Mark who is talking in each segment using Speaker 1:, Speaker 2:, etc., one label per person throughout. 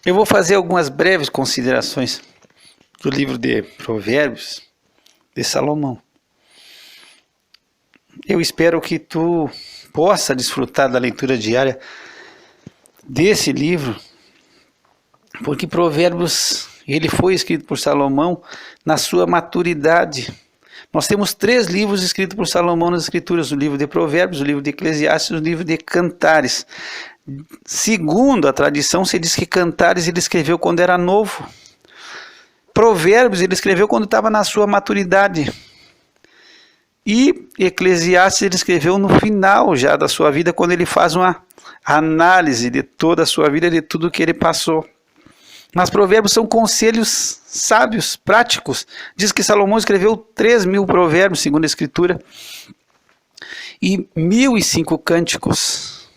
Speaker 1: Eu vou fazer algumas breves considerações do livro de Provérbios de Salomão. Eu espero que tu possa desfrutar da leitura diária desse livro, porque Provérbios, ele foi escrito por Salomão na sua maturidade. Nós temos 3 livros escritos por Salomão nas Escrituras: o livro de Provérbios, o livro de Eclesiastes e o livro de Cantares. Segundo a tradição, se diz que Cantares ele escreveu quando era novo. Provérbios ele escreveu quando estava na sua maturidade. E Eclesiastes ele escreveu no final já da sua vida, quando ele faz uma análise de toda a sua vida, de tudo que ele passou. Mas Provérbios são conselhos sábios, práticos. Diz que Salomão escreveu 3.000 provérbios, segundo a Escritura, e 1.005 cânticos.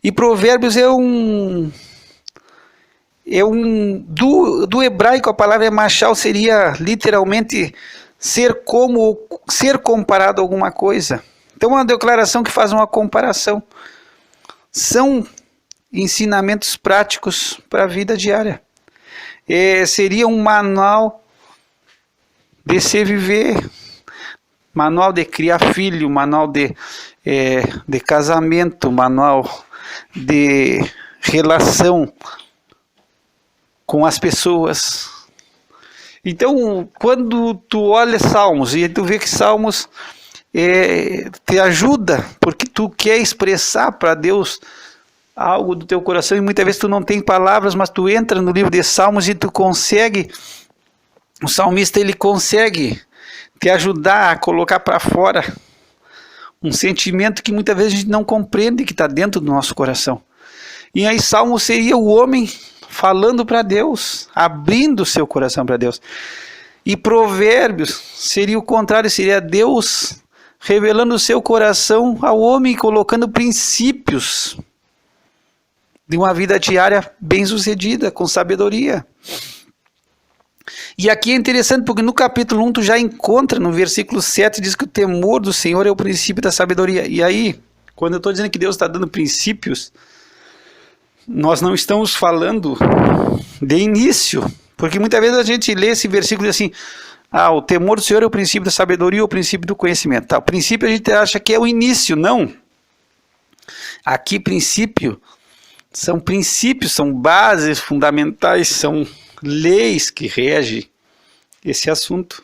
Speaker 1: E Provérbios do hebraico a palavra machal seria literalmente ser comparado a alguma coisa. Então é uma declaração que faz uma comparação. São ensinamentos práticos para a vida diária. Seria um manual de se viver, manual de criar filho, manual de casamento, manual de relação com as pessoas. Então, quando tu olha Salmos e tu vê que Salmos te ajuda, porque tu quer expressar para Deus algo do teu coração, e muitas vezes tu não tem palavras, mas tu entra no livro de Salmos e tu consegue, o salmista ele consegue te ajudar a colocar para fora um sentimento que muitas vezes a gente não compreende, que está dentro do nosso coração. E aí Salmo seria o homem falando para Deus, abrindo o seu coração para Deus. E Provérbios seria o contrário, seria Deus revelando o seu coração ao homem, colocando princípios de uma vida diária bem-sucedida, com sabedoria. E aqui é interessante, porque no capítulo 1 tu já encontra, no versículo 7, diz que o temor do Senhor é o princípio da sabedoria. E aí, quando eu estou dizendo que Deus está dando princípios, nós não estamos falando de início, porque muitas vezes a gente lê esse versículo e diz assim: o temor do Senhor é o princípio da sabedoria ou o princípio do conhecimento. O princípio a gente acha que é o início. Não. Aqui princípio são princípios, são bases fundamentais, são leis que regem esse assunto.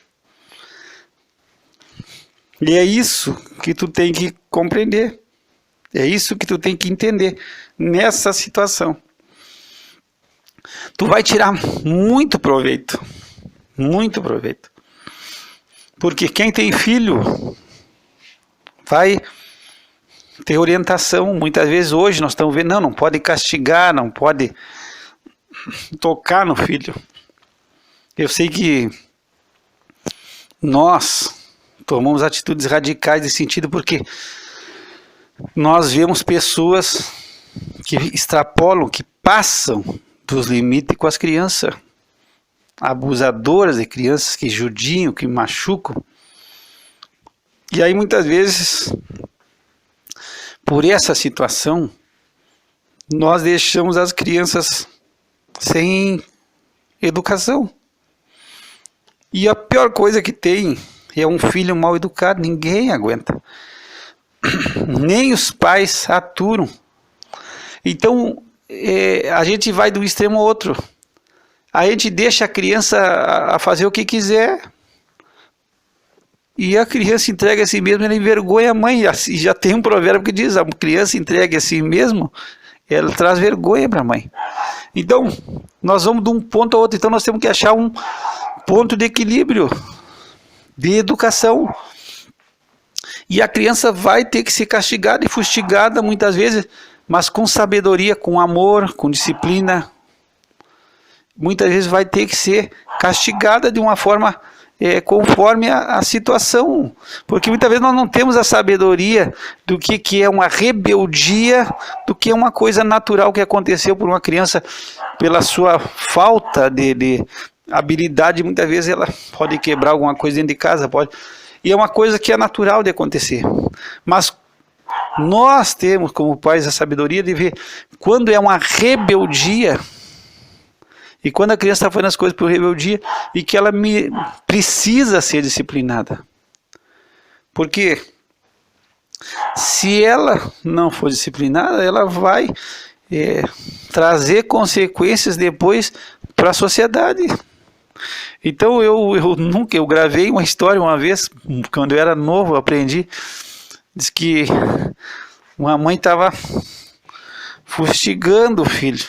Speaker 1: E é isso que tu tem que compreender. É isso que tu tem que entender nessa situação. Tu vai tirar muito proveito. Muito proveito. Porque quem tem filho vai ter orientação. Muitas vezes hoje nós estamos vendo, não pode castigar, não pode tocar no filho. Eu sei que nós tomamos atitudes radicais nesse sentido, porque nós vemos pessoas que extrapolam, que passam dos limites com as crianças, abusadoras de crianças, que judiam, que machucam. E aí muitas vezes, por essa situação, nós deixamos as crianças sem educação. E a pior coisa que tem é um filho mal educado. Ninguém aguenta. Nem os pais aturam. Então, a gente vai do extremo ao outro. A gente deixa a criança a fazer o que quiser. E a criança entrega a si mesma, ela envergonha a mãe. E já tem um provérbio que diz: a criança entrega a si mesma, ela traz vergonha para a mãe. Então, nós vamos de um ponto ao outro. Então, nós temos que achar um ponto de equilíbrio, de educação. E a criança vai ter que ser castigada e fustigada muitas vezes, mas com sabedoria, com amor, com disciplina. Muitas vezes vai ter que ser castigada de uma forma conforme a situação. Porque muitas vezes nós não temos a sabedoria do que é uma rebeldia, do que é uma coisa natural que aconteceu por uma criança, pela sua falta de habilidade. Muitas vezes ela pode quebrar alguma coisa dentro de casa, pode. E é uma coisa que é natural de acontecer. Mas nós temos como pais a sabedoria de ver quando é uma rebeldia, E quando a criança está fazendo as coisas por rebeldia, e que ela precisa ser disciplinada. Porque se ela não for disciplinada, ela vai trazer consequências depois para a sociedade. Então eu gravei uma história uma vez, quando eu era novo, eu aprendi, diz que uma mãe estava fustigando o filho.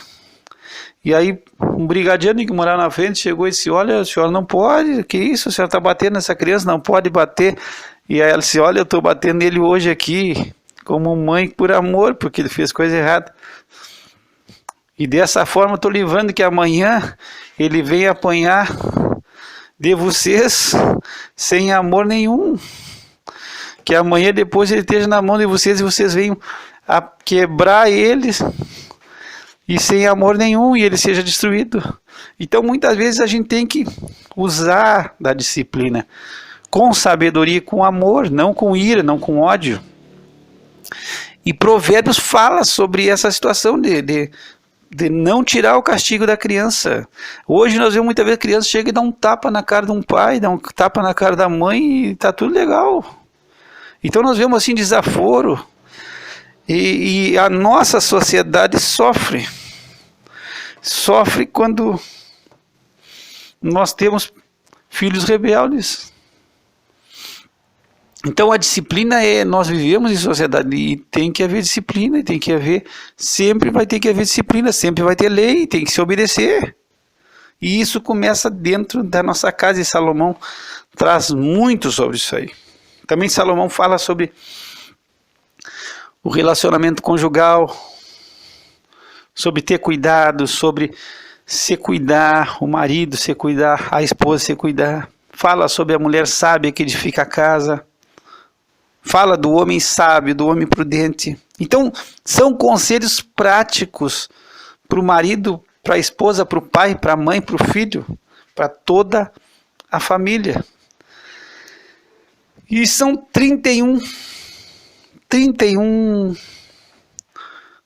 Speaker 1: E aí um brigadiano que morava na frente chegou e disse: olha, a senhora não pode, que isso, a senhora está batendo nessa criança, não pode bater. E aí ela disse: olha, eu estou batendo nele hoje aqui, como mãe por amor, porque ele fez coisa errada. E dessa forma eu estou livrando que amanhã ele venha apanhar de vocês sem amor nenhum. Que amanhã depois ele esteja na mão de vocês e vocês venham a quebrar eles e sem amor nenhum e ele seja destruído. Então muitas vezes a gente tem que usar da disciplina com sabedoria e com amor, não com ira, não com ódio. E Provérbios fala sobre essa situação de não tirar o castigo da criança. Hoje nós vemos muitas vezes a criança chega e dá um tapa na cara de um pai, dá um tapa na cara da mãe e está tudo legal. Então nós vemos assim desaforo. E a nossa sociedade sofre quando nós temos filhos rebeldes. Então a disciplina nós vivemos em sociedade e tem que haver disciplina, e tem que haver, sempre vai ter que haver disciplina, sempre vai ter lei, tem que se obedecer. E isso começa dentro da nossa casa, e Salomão traz muito sobre isso aí. Também Salomão fala sobre o relacionamento conjugal, sobre ter cuidado, sobre se cuidar, o marido se cuidar, a esposa se cuidar. Fala sobre a mulher sábia que edifica a casa. Fala do homem sábio, do homem prudente. Então, são conselhos práticos para o marido, para a esposa, para o pai, para a mãe, para o filho, para toda a família. E são 31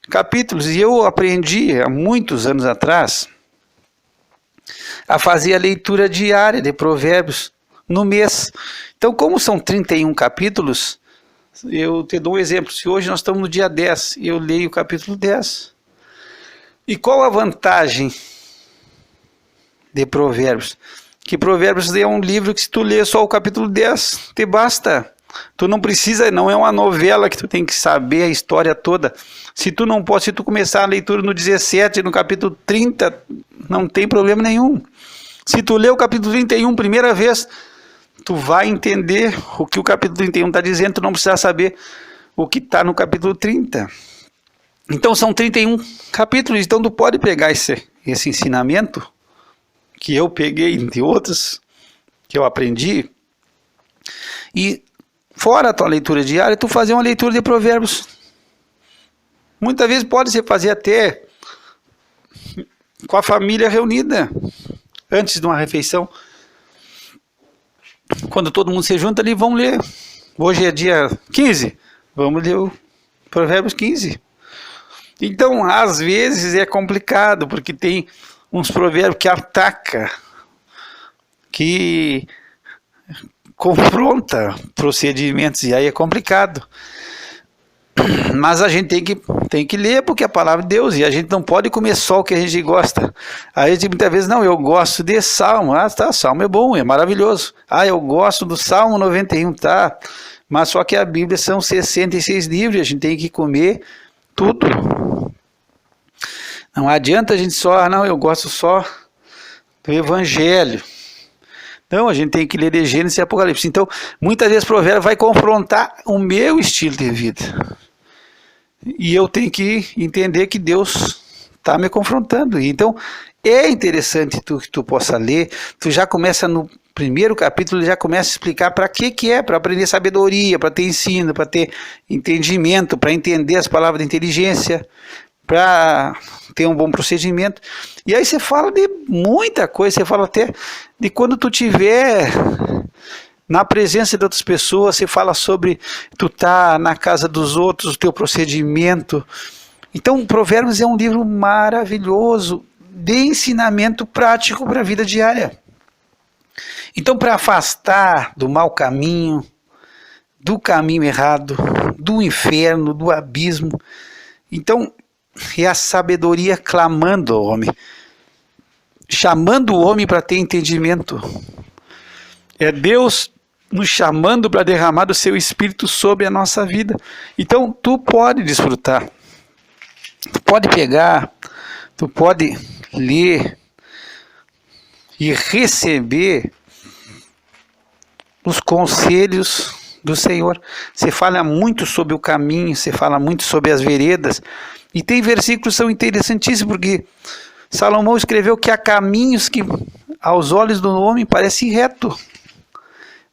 Speaker 1: capítulos. E eu aprendi há muitos anos atrás a fazer a leitura diária de Provérbios no mês. Então, como são 31 capítulos, eu te dou um exemplo. Se hoje nós estamos no dia 10, eu leio o capítulo 10. E qual a vantagem de Provérbios? Que Provérbios é um livro que se tu lê só o capítulo 10, te basta. Tu não precisa, não é uma novela que tu tem que saber a história toda. Se tu começar a leitura no 17, no capítulo 30, não tem problema nenhum. Se tu lê o capítulo 31 primeira vez, tu vai entender o que o capítulo 31 está dizendo, tu não precisa saber o que está no capítulo 30. Então são 31 capítulos, então tu pode pegar esse ensinamento, que eu peguei de outros, que eu aprendi, e fora a tua leitura diária, tu fazer uma leitura de Provérbios. Muitas vezes pode se fazer até com a família reunida, antes de uma refeição. Quando todo mundo se junta ali, vão ler. Hoje é dia 15, vamos ler o Provérbios 15. Então, às vezes é complicado, porque tem uns provérbios que atacam, que confronta procedimentos, e aí é complicado. Mas a gente tem que ler, porque é a palavra de Deus, e a gente não pode comer só o que a gente gosta. Aí a gente muitas vezes, não, eu gosto de Salmo. Ah, tá, Salmo é bom, é maravilhoso. Ah, eu gosto do Salmo 91, tá. Mas só que a Bíblia são 66 livros, a gente tem que comer tudo. Não adianta a gente só, não, eu gosto só do Evangelho. Não, a gente tem que ler de Gênesis e Apocalipse. Então, muitas vezes o provérbio vai confrontar o meu estilo de vida. E eu tenho que entender que Deus está me confrontando. Então, é interessante que tu possa ler. Tu já começa no primeiro capítulo, já começa a explicar para que é, para aprender sabedoria, para ter ensino, para ter entendimento, para entender as palavras de inteligência, para ter um bom procedimento. E aí você fala de muita coisa, você fala até de quando tu tiver na presença de outras pessoas, você fala sobre tu tá na casa dos outros, o teu procedimento. Então, Provérbios é um livro maravilhoso, de ensinamento prático para a vida diária. Então, para afastar do mau caminho, do caminho errado, do inferno, do abismo, então é a sabedoria clamando ao homem, chamando o homem para ter entendimento. É Deus nos chamando para derramar o seu Espírito sobre a nossa vida. Então, tu pode desfrutar, tu pode pegar, tu pode ler e receber os conselhos do Senhor. Você fala muito sobre o caminho, você fala muito sobre as veredas, e tem versículos que são interessantíssimos, porque Salomão escreveu que há caminhos que aos olhos do homem parecem reto,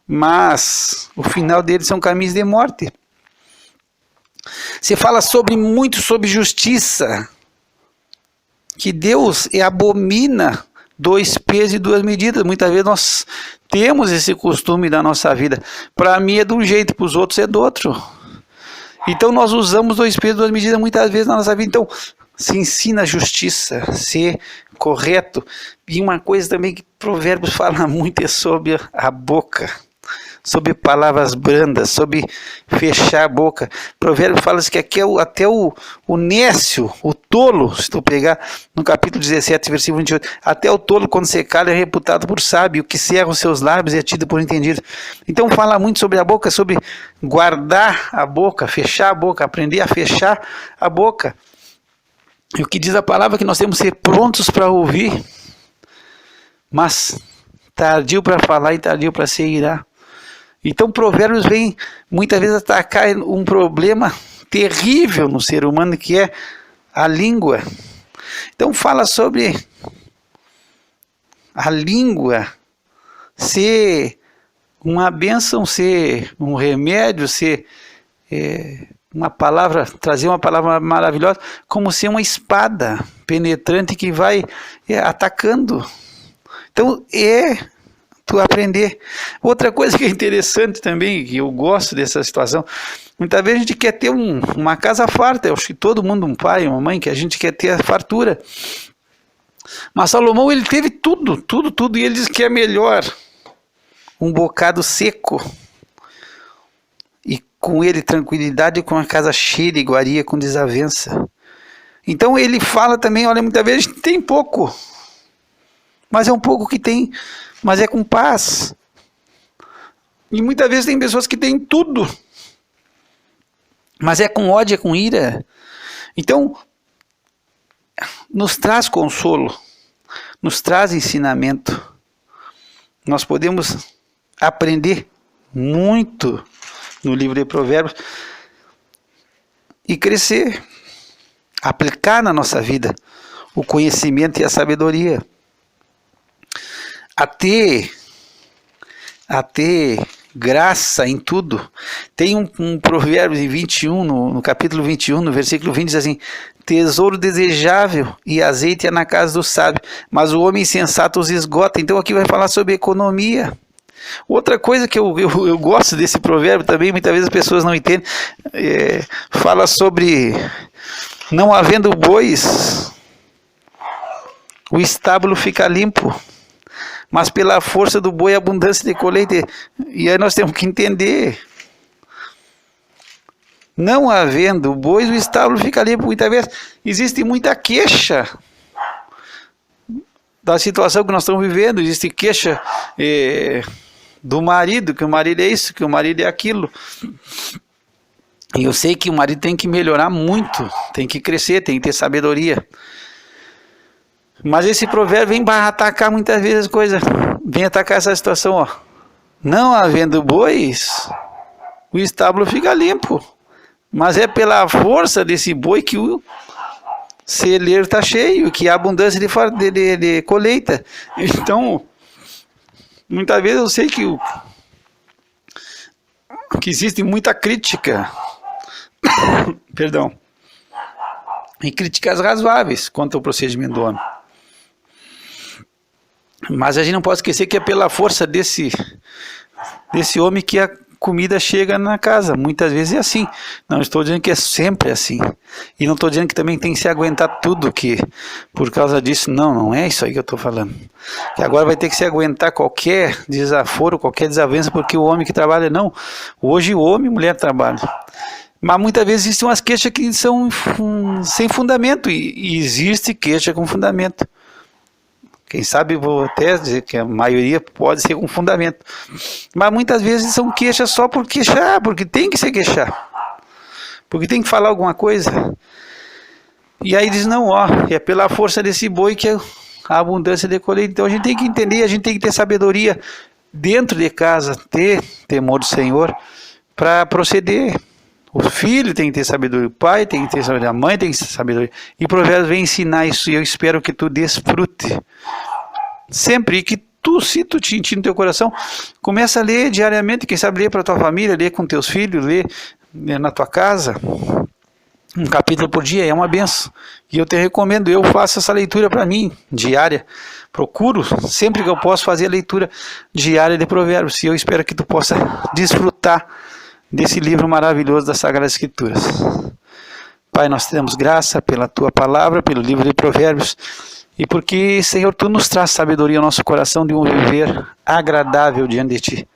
Speaker 1: mas o final deles são caminhos de morte. Você fala muito sobre justiça, que Deus abomina 2 pesos e 2 medidas. Muitas vezes nós temos esse costume da nossa vida. Para mim é de um jeito, para os outros é do outro. Então nós usamos 2 pesos e 2 medidas muitas vezes na nossa vida. Então se ensina a justiça, ser correto. E uma coisa também que Provérbios fala muito é sobre a boca, sobre palavras brandas, sobre fechar a boca. Provérbios fala que aqui até o nécio, o tolo, se tu pegar no capítulo 17, versículo 28, até o tolo, quando se cala, é reputado por sábio, o que cerra os seus lábios é tido por entendido. Então fala muito sobre a boca, sobre guardar a boca, fechar a boca, aprender a fechar a boca. E o que diz a palavra é que nós temos que ser prontos para ouvir, mas tardio para falar e tardio para se irar. Então Provérbios vem muitas vezes atacar um problema terrível no ser humano, que é a língua. Então fala sobre a língua ser uma bênção, ser um remédio, ser uma palavra, trazer uma palavra maravilhosa, como ser uma espada penetrante que vai atacando. Então tu aprender. Outra coisa que é interessante também, que eu gosto dessa situação, muitas vezes a gente quer ter uma casa farta. Eu acho que todo mundo, um pai, uma mãe, que a gente quer ter a fartura. Mas Salomão, ele teve tudo, e ele diz que é melhor um bocado seco e com ele tranquilidade, com a casa cheia de iguaria, com desavença. Então ele fala também, olha, muitas vezes a gente tem pouco, mas é um pouco que tem, mas é com paz. E muitas vezes tem pessoas que têm tudo, mas é com ódio, é com ira. Então, nos traz consolo, nos traz ensinamento. Nós podemos aprender muito no livro de Provérbios e crescer, aplicar na nossa vida o conhecimento e a sabedoria. A ter graça em tudo. Tem um provérbio em 21, no capítulo 21, no versículo 20, diz assim: tesouro desejável e azeite é na casa do sábio, mas o homem insensato os esgota. Então aqui vai falar sobre economia. Outra coisa que eu gosto desse provérbio também, muitas vezes as pessoas não entendem, fala sobre não havendo bois, o estábulo fica limpo, mas pela força do boi, abundância de colheita. E aí nós temos que entender. Não havendo bois, o estábulo fica limpo. Muitas vezes existe muita queixa da situação que nós estamos vivendo. Existe queixa do marido, que o marido é isso, que o marido é aquilo. E eu sei que o marido tem que melhorar muito, tem que crescer, tem que ter sabedoria. Mas esse provérbio vem atacar muitas vezes coisas, vem atacar essa situação, ó. Não havendo bois, o estábulo fica limpo, mas é pela força desse boi que o celeiro está cheio, que há abundância de colheita. Então, muitas vezes eu sei que existe muita crítica, perdão, e críticas razoáveis quanto ao procedimento do homem. Mas a gente não pode esquecer que é pela força desse homem que comida chega na casa. Muitas vezes é assim. Não estou dizendo que é sempre assim. E não estou dizendo que também tem que se aguentar tudo que por causa disso. Não, não é isso aí que eu estou falando. Que agora vai ter que se aguentar qualquer desaforo, qualquer desavença, porque o homem que trabalha, não. Hoje o homem e a mulher trabalham. Mas muitas vezes existem umas queixas que são sem fundamento. E existe queixa com fundamento. Quem sabe vou até dizer que a maioria pode ser com fundamento. Mas muitas vezes são queixas só por queixar, porque tem que se queixar. Porque tem que falar alguma coisa. E aí diz, não, ó, é pela força desse boi que a abundância de colheita. Então a gente tem que entender, a gente tem que ter sabedoria dentro de casa, ter temor do Senhor para proceder. O filho tem que ter sabedoria, o pai tem que ter sabedoria, a mãe tem que ter sabedoria. E Provérbios vem ensinar isso, e eu espero que tu desfrute. Sempre, e que tu, se tu te sentir no teu coração, começa a ler diariamente, quem sabe ler para tua família, ler com teus filhos, ler na tua casa. Um capítulo por dia é uma benção. E eu te recomendo, eu faço essa leitura para mim, diária. Procuro, sempre que eu posso, fazer a leitura diária de Provérbios. E eu espero que tu possa desfrutar desse livro maravilhoso das Sagradas Escrituras. Pai, nós te damos graça pela tua palavra, pelo livro de Provérbios, e porque, Senhor, tu nos traz sabedoria ao nosso coração de um viver agradável diante de ti.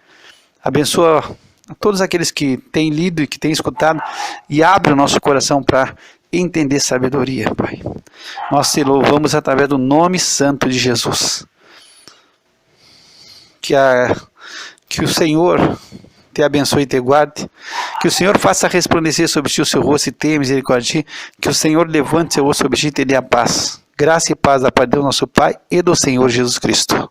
Speaker 1: Abençoa a todos aqueles que têm lido e que têm escutado, e abre o nosso coração para entender sabedoria, Pai. Nós te louvamos através do nome santo de Jesus. Que o Senhor te abençoe e te guarde, que o Senhor faça resplandecer sobre ti o seu rosto e tenha misericórdia de ti, que o Senhor levante seu rosto sobre ti e te dê a paz. Graça e paz da parte de Deus nosso Pai e do Senhor Jesus Cristo.